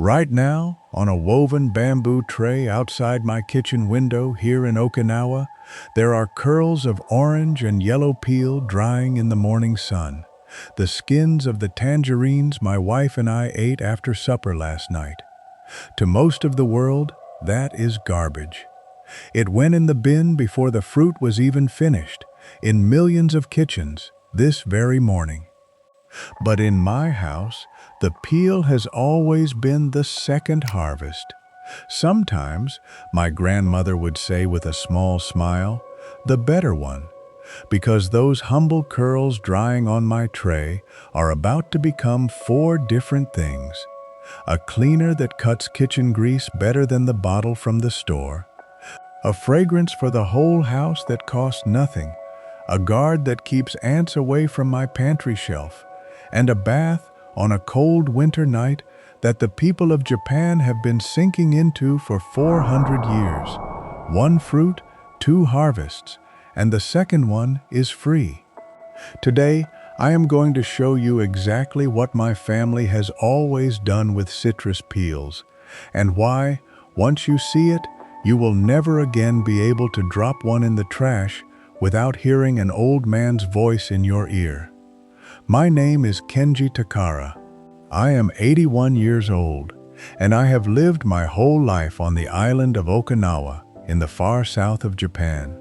Right now, on a woven bamboo tray outside my kitchen window here in Okinawa, there are curls of orange and yellow peel drying in the morning sun, the skins of the tangerines my wife and I ate after supper last night. To most of the world, that is garbage. It went in the bin before the fruit was even finished, in millions of kitchens, this very morning. But in my house, the peel has always been the second harvest. Sometimes, my grandmother would say with a small smile, the better one, because those humble curls drying on my tray are about to become 4 different things. A cleaner that cuts kitchen grease better than the bottle from the store, a fragrance for the whole house that costs nothing, a guard that keeps ants away from my pantry shelf, and a bath on a cold winter night that the people of Japan have been sinking into for 400 years. 1 fruit, 2 harvests, and the second one is free. Today, I am going to show you exactly what my family has always done with citrus peels, and why, once you see it, you will never again be able to drop one in the trash without hearing an old man's voice in your ear. My name is Kenji Takara. I am 81 years old, and I have lived my whole life on the island of Okinawa in the far south of Japan.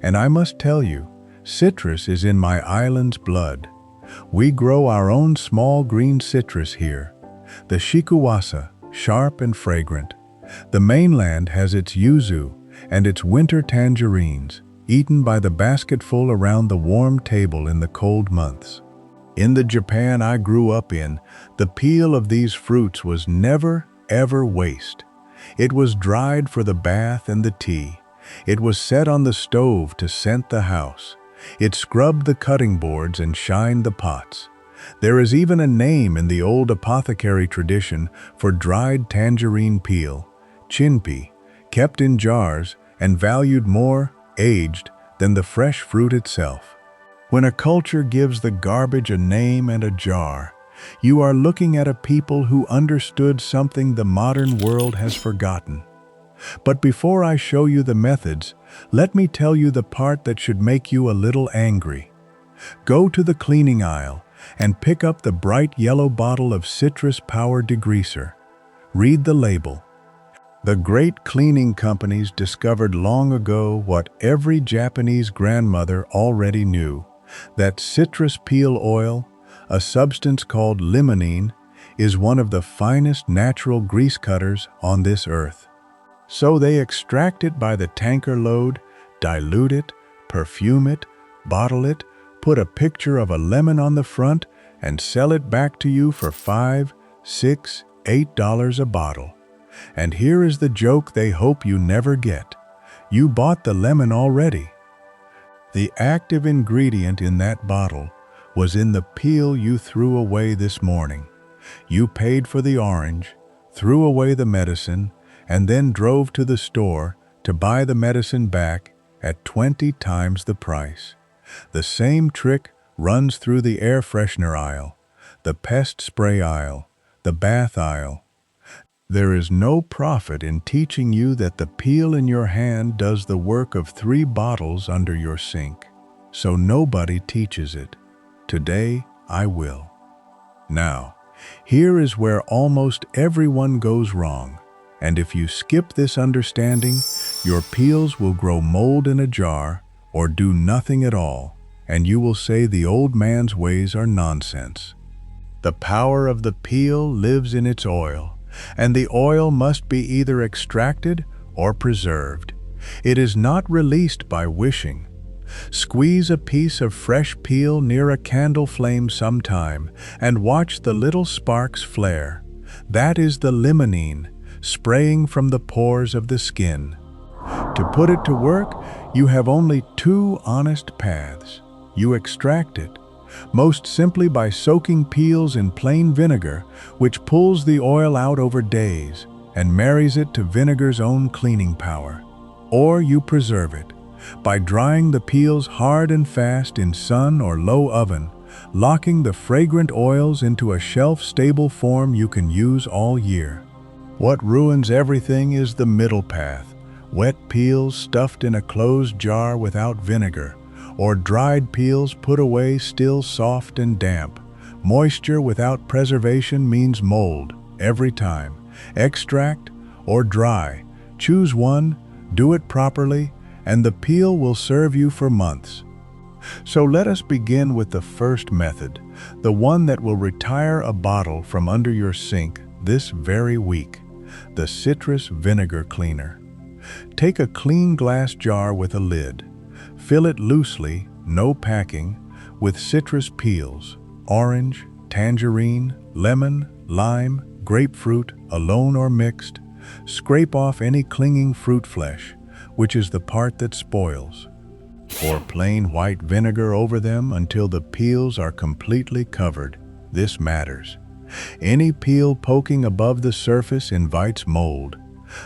And I must tell you, citrus is in my island's blood. We grow our own small green citrus here, the shikuwasa, sharp and fragrant. The mainland has its yuzu and its winter tangerines, eaten by the basketful around the warm table in the cold months. In the Japan I grew up in, the peel of these fruits was never, ever waste. It was dried for the bath and the tea. It was set on the stove to scent the house. It scrubbed the cutting boards and shined the pots. There is even a name in the old apothecary tradition for dried tangerine peel, chinpi, kept in jars and valued more, aged, than the fresh fruit itself. When a culture gives the garbage a name and a jar, you are looking at a people who understood something the modern world has forgotten. But before I show you the methods, let me tell you the part that should make you a little angry. Go to the cleaning aisle and pick up the bright yellow bottle of citrus power degreaser. Read the label. The great cleaning companies discovered long ago what every Japanese grandmother already knew, that citrus peel oil, a substance called limonene, is one of the finest natural grease cutters on this earth. So they extract it by the tanker load, dilute it, perfume it, bottle it, put a picture of a lemon on the front, and sell it back to you for $5, $6, $8 a bottle. And here is the joke they hope you never get. You bought the lemon already. The active ingredient in that bottle was in the peel you threw away this morning. You paid for the orange, threw away the medicine, and then drove to the store to buy the medicine back at 20 times the price. The same trick runs through the air freshener aisle, the pest spray aisle, the bath aisle. There is no profit in teaching you that the peel in your hand does the work of 3 bottles under your sink. So nobody teaches it. Today, I will. Now, here is where almost everyone goes wrong. And if you skip this understanding, your peels will grow mold in a jar or do nothing at all, and you will say the old man's ways are nonsense. The power of the peel lives in its oil, and the oil must be either extracted or preserved. It is not released by wishing. Squeeze a piece of fresh peel near a candle flame sometime and watch the little sparks flare. That is the limonene, spraying from the pores of the skin. To put it to work, you have only 2 honest paths. You extract it, most simply by soaking peels in plain vinegar, which pulls the oil out over days and marries it to vinegar's own cleaning power. Or you preserve it, by drying the peels hard and fast in sun or low oven, locking the fragrant oils into a shelf-stable form you can use all year. What ruins everything is the middle path. Wet peels stuffed in a closed jar without vinegar, or dried peels put away still soft and damp. Moisture without preservation means mold, every time. Extract or dry. Choose one, do it properly, and the peel will serve you for months. So let us begin with the first method, the one that will retire a bottle from under your sink this very week, the citrus vinegar cleaner. Take a clean glass jar with a lid. Fill it loosely, no packing, with citrus peels, orange, tangerine, lemon, lime, grapefruit, alone or mixed. Scrape off any clinging fruit flesh, which is the part that spoils. Pour plain white vinegar over them until the peels are completely covered. This matters. Any peel poking above the surface invites mold.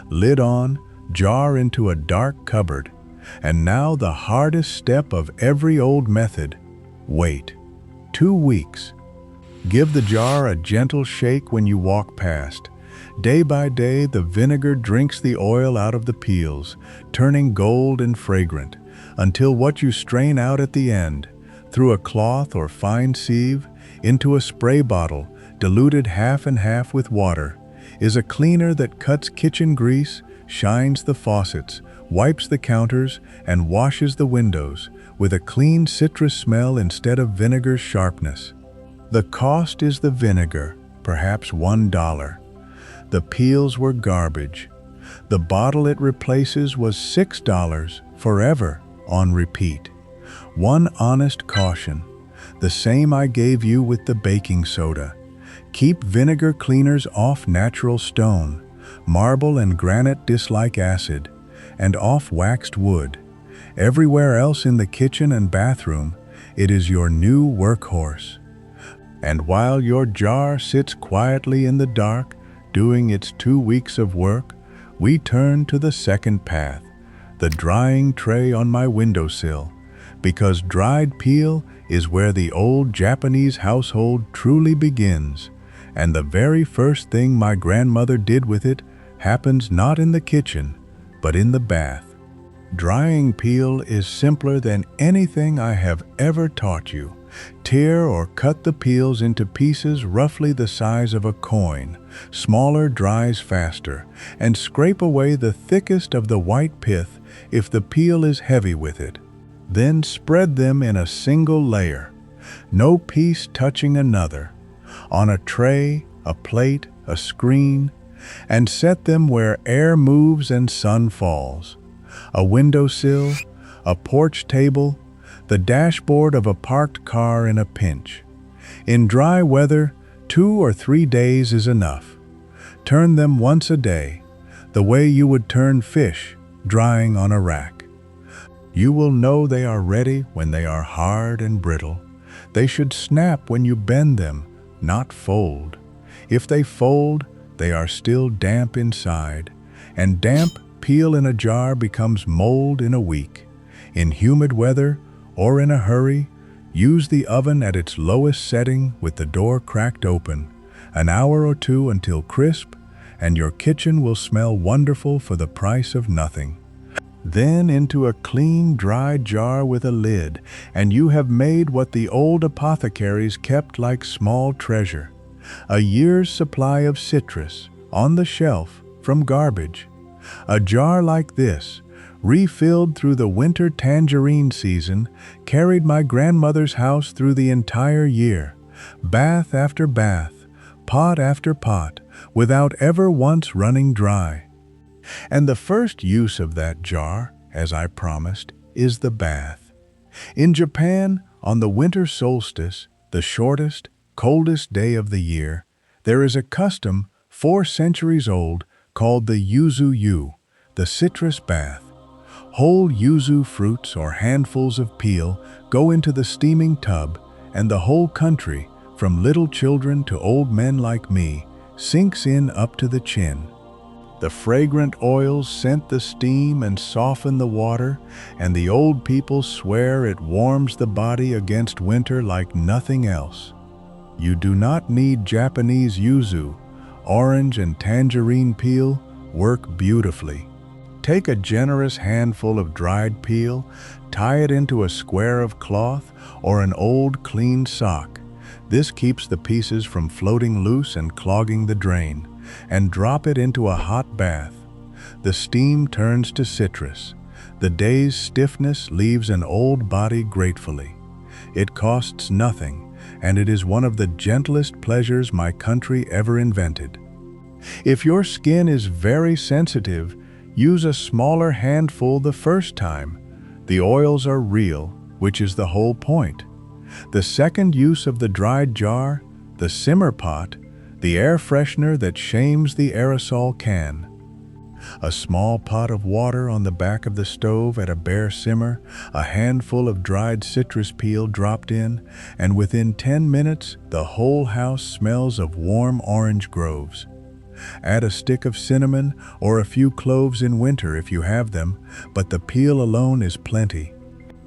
Lid on, jar into a dark cupboard. And now the hardest step of every old method. Wait. 2 weeks. Give the jar a gentle shake when you walk past. Day by day, the vinegar drinks the oil out of the peels, turning gold and fragrant, until what you strain out at the end, through a cloth or fine sieve, into a spray bottle, diluted half and half with water, is a cleaner that cuts kitchen grease, shines the faucets, wipes the counters, and washes the windows, with a clean citrus smell instead of vinegar's sharpness. The cost is the vinegar, perhaps $1. The peels were garbage. The bottle it replaces was $6 forever on repeat. One honest caution, the same I gave you with the baking soda. Keep vinegar cleaners off natural stone. Marble and granite dislike acid, and off waxed wood. Everywhere else in the kitchen and bathroom, it is your new workhorse. And while your jar sits quietly in the dark, doing its 2 weeks of work, we turn to the second path, the drying tray on my windowsill, because dried peel is where the old Japanese household truly begins, and the very first thing my grandmother did with it happens not in the kitchen, but in the bath. Drying peel is simpler than anything I have ever taught you. Tear or cut the peels into pieces roughly the size of a coin. Smaller dries faster, and scrape away the thickest of the white pith if the peel is heavy with it. Then spread them in a single layer, no piece touching another, on a tray, a plate, a screen, and set them where air moves and sun falls. A windowsill, a porch table, the dashboard of a parked car in a pinch. In dry weather, 2 or 3 days is enough. Turn them once a day, the way you would turn fish drying on a rack. You will know they are ready when they are hard and brittle. They should snap when you bend them, not fold. If they fold, they are still damp inside, and damp peel in a jar becomes mold in a week. In humid weather or in a hurry, use the oven at its lowest setting with the door cracked open, an hour or 2 until crisp, and your kitchen will smell wonderful for the price of nothing. Then into a clean, dry jar with a lid, and you have made what the old apothecaries kept like small treasure. A year's supply of citrus, on the shelf, from garbage. A jar like this, refilled through the winter tangerine season, carried my grandmother's house through the entire year, bath after bath, pot after pot, without ever once running dry. And the first use of that jar, as I promised, is the bath. In Japan, on the winter solstice, the shortest, coldest day of the year, there is a custom 4 centuries old called the yuzu-yu, the citrus bath. Whole yuzu fruits or handfuls of peel go into the steaming tub, and the whole country, from little children to old men like me, sinks in up to the chin. The fragrant oils scent the steam and soften the water, and the old people swear it warms the body against winter like nothing else. You do not need Japanese yuzu. orange and tangerine peel work beautifully. Take a generous handful of dried peel, tie it into a square of cloth or an old clean sock. This keeps the pieces from floating loose and clogging the drain, and drop it into a hot bath. The steam turns to citrus. The day's stiffness leaves an old body gratefully. It costs nothing, and it is one of the gentlest pleasures my country ever invented. If your skin is very sensitive, use a smaller handful the first time. The oils are real, which is the whole point. The second use of the dried jar, the simmer pot, the air freshener that shames the aerosol can. A small pot of water on the back of the stove at a bare simmer, a handful of dried citrus peel dropped in, and within 10 minutes, the whole house smells of warm orange groves. Add a stick of cinnamon or a few cloves in winter if you have them, but the peel alone is plenty.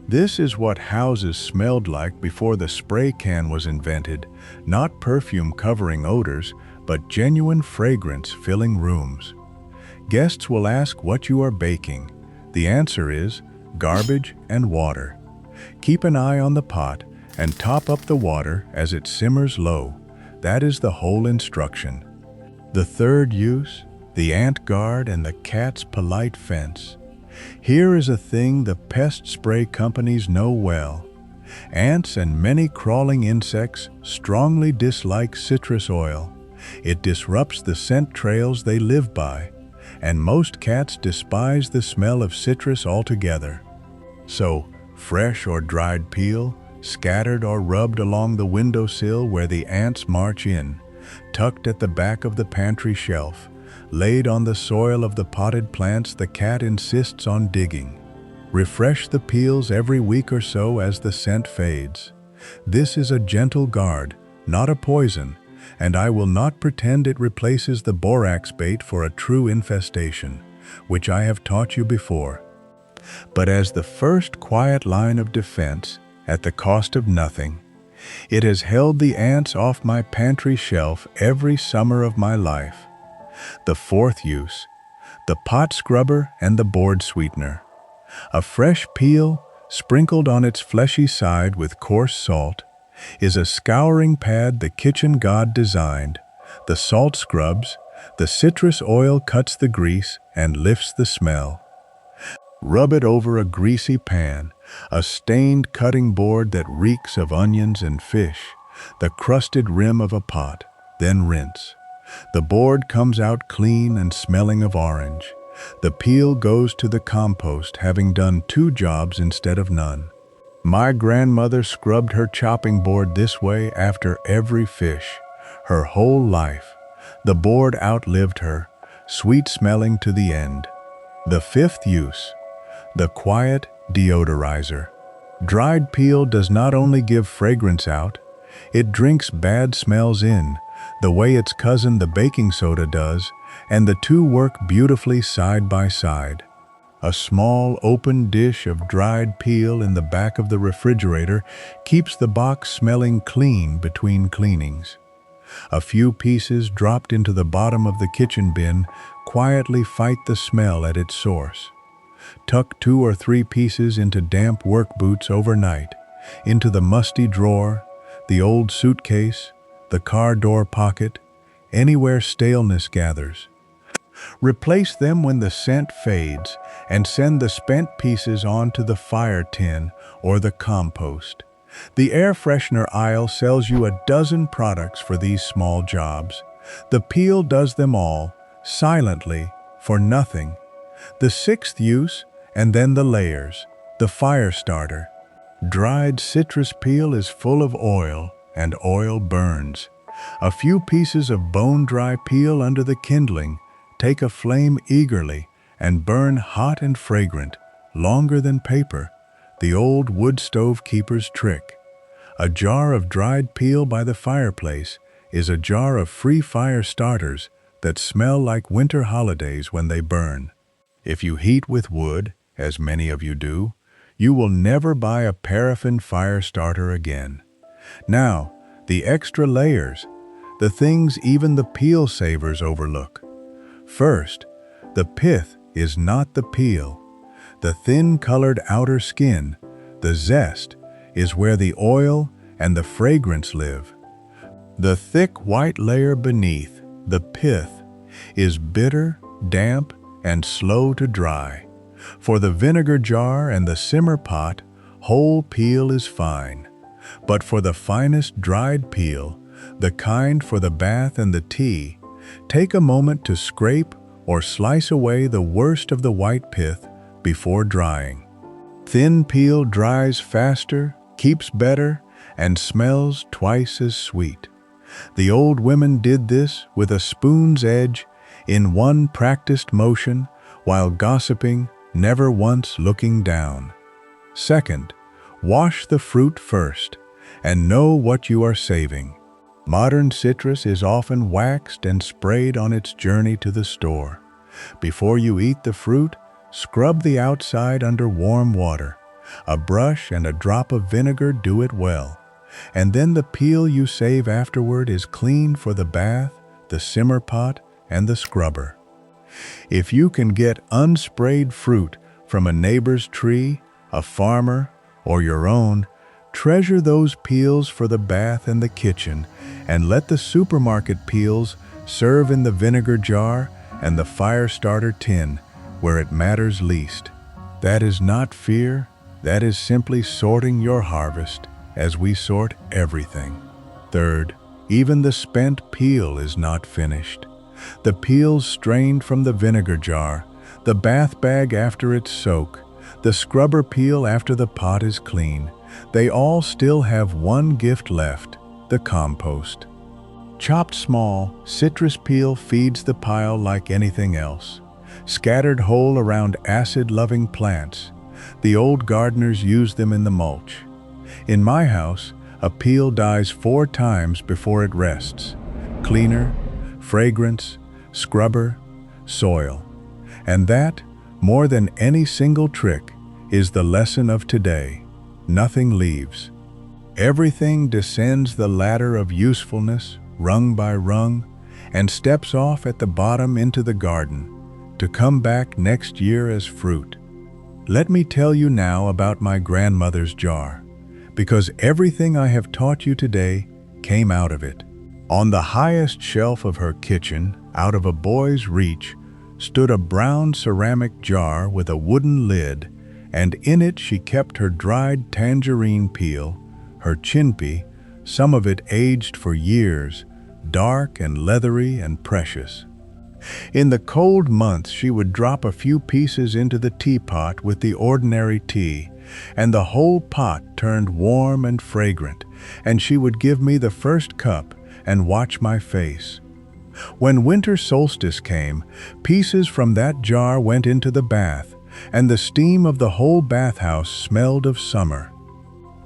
This is what houses smelled like before the spray can was invented, not perfume covering odors, but genuine fragrance filling rooms. Guests will ask what you are baking. The answer is garbage and water. Keep an eye on the pot and top up the water as it simmers low. That is the whole instruction. The third use, the ant guard and the cat's polite fence. Here is a thing the pest spray companies know well. Ants and many crawling insects strongly dislike citrus oil. It disrupts the scent trails they live by, and most cats despise the smell of citrus altogether. So, fresh or dried peel, scattered or rubbed along the windowsill where the ants march in, tucked at the back of the pantry shelf, laid on the soil of the potted plants the cat insists on digging. Refresh the peels every week or so as the scent fades. This is a gentle guard, not a poison, and I will not pretend it replaces the borax bait for a true infestation, which I have taught you before. But as the first quiet line of defense, at the cost of nothing, it has held the ants off my pantry shelf every summer of my life. The fourth use, the pot scrubber and the board sweetener. A fresh peel, sprinkled on its fleshy side with coarse salt, is a scouring pad the kitchen god designed. The salt scrubs, the citrus oil cuts the grease and lifts the smell. Rub it over a greasy pan, a stained cutting board that reeks of onions and fish, the crusted rim of a pot, then rinse. The board comes out clean and smelling of orange. The peel goes to the compost, having done 2 jobs instead of none. My grandmother scrubbed her chopping board this way after every fish, her whole life. The board outlived her, sweet-smelling to the end. The fifth use, the quiet deodorizer. Dried peel does not only give fragrance out, it drinks bad smells in, the way its cousin the baking soda does, and the two work beautifully side by side. A small open dish of dried peel in the back of the refrigerator keeps the box smelling clean between cleanings. A few pieces dropped into the bottom of the kitchen bin quietly fight the smell at its source. Tuck 2 or 3 pieces into damp work boots overnight, into the musty drawer, the old suitcase, the car door pocket, anywhere staleness gathers. Replace them when the scent fades and send the spent pieces onto the fire tin or the compost. The air freshener aisle sells you a dozen products for these small jobs. The peel does them all, silently, for nothing. The sixth use, and then the layers, the fire starter. Dried citrus peel is full of oil, and oil burns. A few pieces of bone-dry peel under the kindling take a flame eagerly and burn hot and fragrant, longer than paper, the old wood stove keeper's trick. A jar of dried peel by the fireplace is a jar of free fire starters that smell like winter holidays when they burn. If you heat with wood, as many of you do, you will never buy a paraffin fire starter again. Now, the extra layers. the things even the peel savers overlook. First, the pith is not the peel. The thin-colored outer skin, the zest, is where the oil and the fragrance live. The thick white layer beneath, the pith, is bitter, damp, and slow to dry. For the vinegar jar and the simmer pot, whole peel is fine. But for the finest dried peel, the kind for the bath and the tea, take a moment to scrape or slice away the worst of the white pith before drying. Thin peel dries faster, keeps better, and smells twice as sweet. The old women did this with a spoon's edge in one practiced motion while gossiping, never once looking down. Second, wash the fruit first and know what you are saving. Modern citrus is often waxed and sprayed on its journey to the store. Before you eat the fruit, scrub the outside under warm water. A brush and a drop of vinegar do it well. And then the peel you save afterward is clean for the bath, the simmer pot, and the scrubber. If you can get unsprayed fruit from a neighbor's tree, a farmer, or your own, treasure those peels for the bath and the kitchen, and let the supermarket peels serve in the vinegar jar and the fire starter tin where it matters least. That is not fear, that is simply sorting your harvest as we sort everything. Third, even the spent peel is not finished. The peels strained from the vinegar jar, the bath bag after its soak, the scrubber peel after the pot is clean, they all still have one gift left, the compost. Chopped small, citrus peel feeds the pile like anything else. Scattered whole around acid-loving plants, the old gardeners use them in the mulch. In my house, a peel dies 4 times before it rests. Cleaner, fragrance, scrubber, soil. And that, more than any single trick, is the lesson of today. Nothing leaves. Everything descends the ladder of usefulness, rung by rung, and steps off at the bottom into the garden, to come back next year as fruit. Let me tell you now about my grandmother's jar, because everything I have taught you today came out of it. On the highest shelf of her kitchen, out of a boy's reach, stood a brown ceramic jar with a wooden lid, and in it she kept her dried tangerine peel, her chinpi, some of it aged for years, dark and leathery and precious. In the cold months she would drop a few pieces into the teapot with the ordinary tea, and the whole pot turned warm and fragrant, and she would give me the first cup and watch my face. When winter solstice came, pieces from that jar went into the bath, and the steam of the whole bathhouse smelled of summer.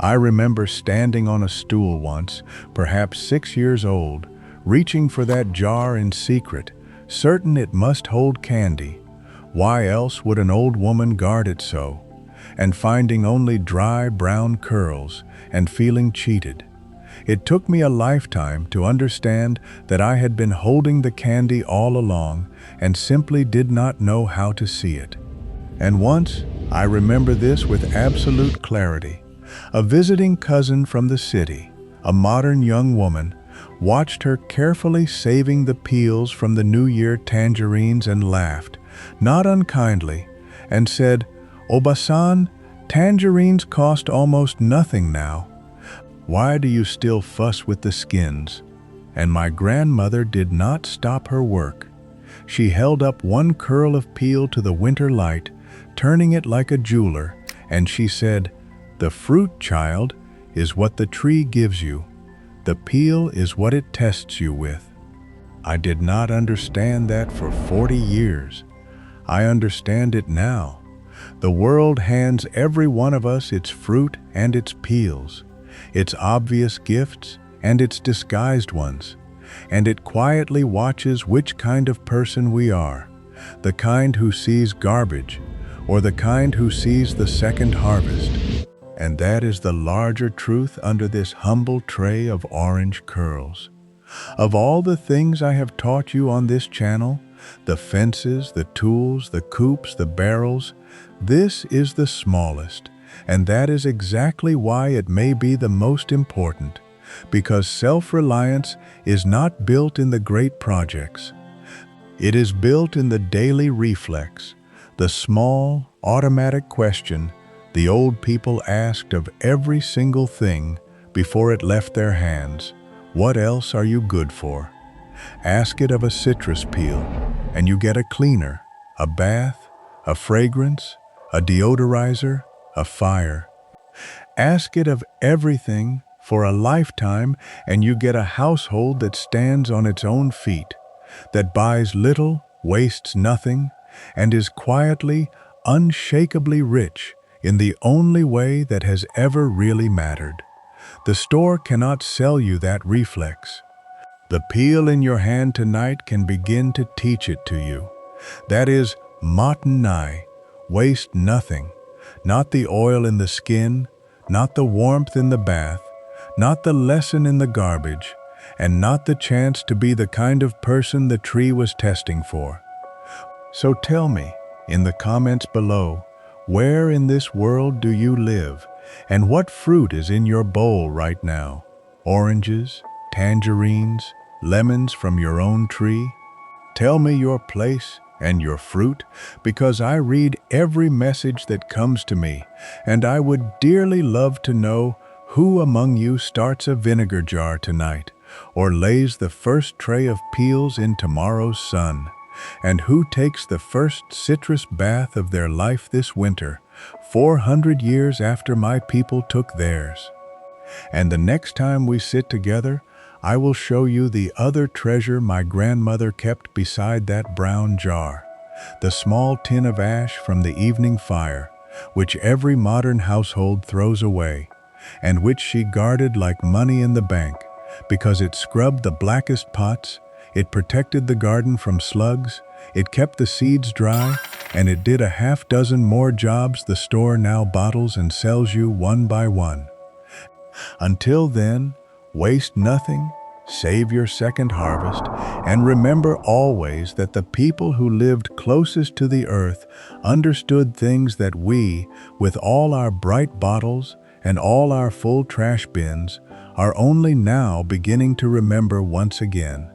I remember standing on a stool once, perhaps 6 years old, reaching for that jar in secret, certain it must hold candy. Why else would an old woman guard it so? And finding only dry brown curls and feeling cheated. It took me a lifetime to understand that I had been holding the candy all along and simply did not know how to see it. And once, I remember this with absolute clarity, a visiting cousin from the city, a modern young woman, watched her carefully saving the peels from the New Year tangerines and laughed, not unkindly, and said, "Obasan, tangerines cost almost nothing now. Why do you still fuss with the skins?" And my grandmother did not stop her work. She held up one curl of peel to the winter light, turning it like a jeweler, and she said, "The fruit, child, is what the tree gives you. The peel is what it tests you with." I did not understand that for 40 years. I understand it now. The world hands every one of us its fruit and its peels, its obvious gifts and its disguised ones, and it quietly watches which kind of person we are, the kind who sees garbage, or the kind who sees the second harvest. And that is the larger truth under this humble tray of orange curls. Of all the things I have taught you on this channel, the fences, the tools, the coops, the barrels, this is the smallest, and that is exactly why it may be the most important, because self-reliance is not built in the great projects. It is built in the daily reflex, the small, automatic question the old people asked of every single thing before it left their hands. What else are you good for? Ask it of a citrus peel, and you get a cleaner, a bath, a fragrance, a deodorizer, a fire. Ask it of everything for a lifetime, and you get a household that stands on its own feet, that buys little, wastes nothing, and is quietly, unshakably rich in the only way that has ever really mattered. The store cannot sell you that reflex. The peel in your hand tonight can begin to teach it to you. That is maten nai, waste nothing, not the oil in the skin, not the warmth in the bath, not the lesson in the garbage, and not the chance to be the kind of person the tree was testing for. So tell me, in the comments below, where in this world do you live, and what fruit is in your bowl right now? Oranges, tangerines, lemons from your own tree? Tell me your place and your fruit, because I read every message that comes to me, and I would dearly love to know who among you starts a vinegar jar tonight, or lays the first tray of peels in tomorrow's sun, and who takes the first citrus bath of their life this winter, 400 years after my people took theirs. And the next time we sit together, I will show you the other treasure my grandmother kept beside that brown jar, the small tin of ash from the evening fire, which every modern household throws away, and which she guarded like money in the bank, because it scrubbed the blackest pots, it protected the garden from slugs, it kept the seeds dry, and it did a half-dozen more jobs the store now bottles and sells you one by one. Until then, waste nothing, save your second harvest, and remember always that the people who lived closest to the earth understood things that we, with all our bright bottles and all our full trash bins, are only now beginning to remember once again.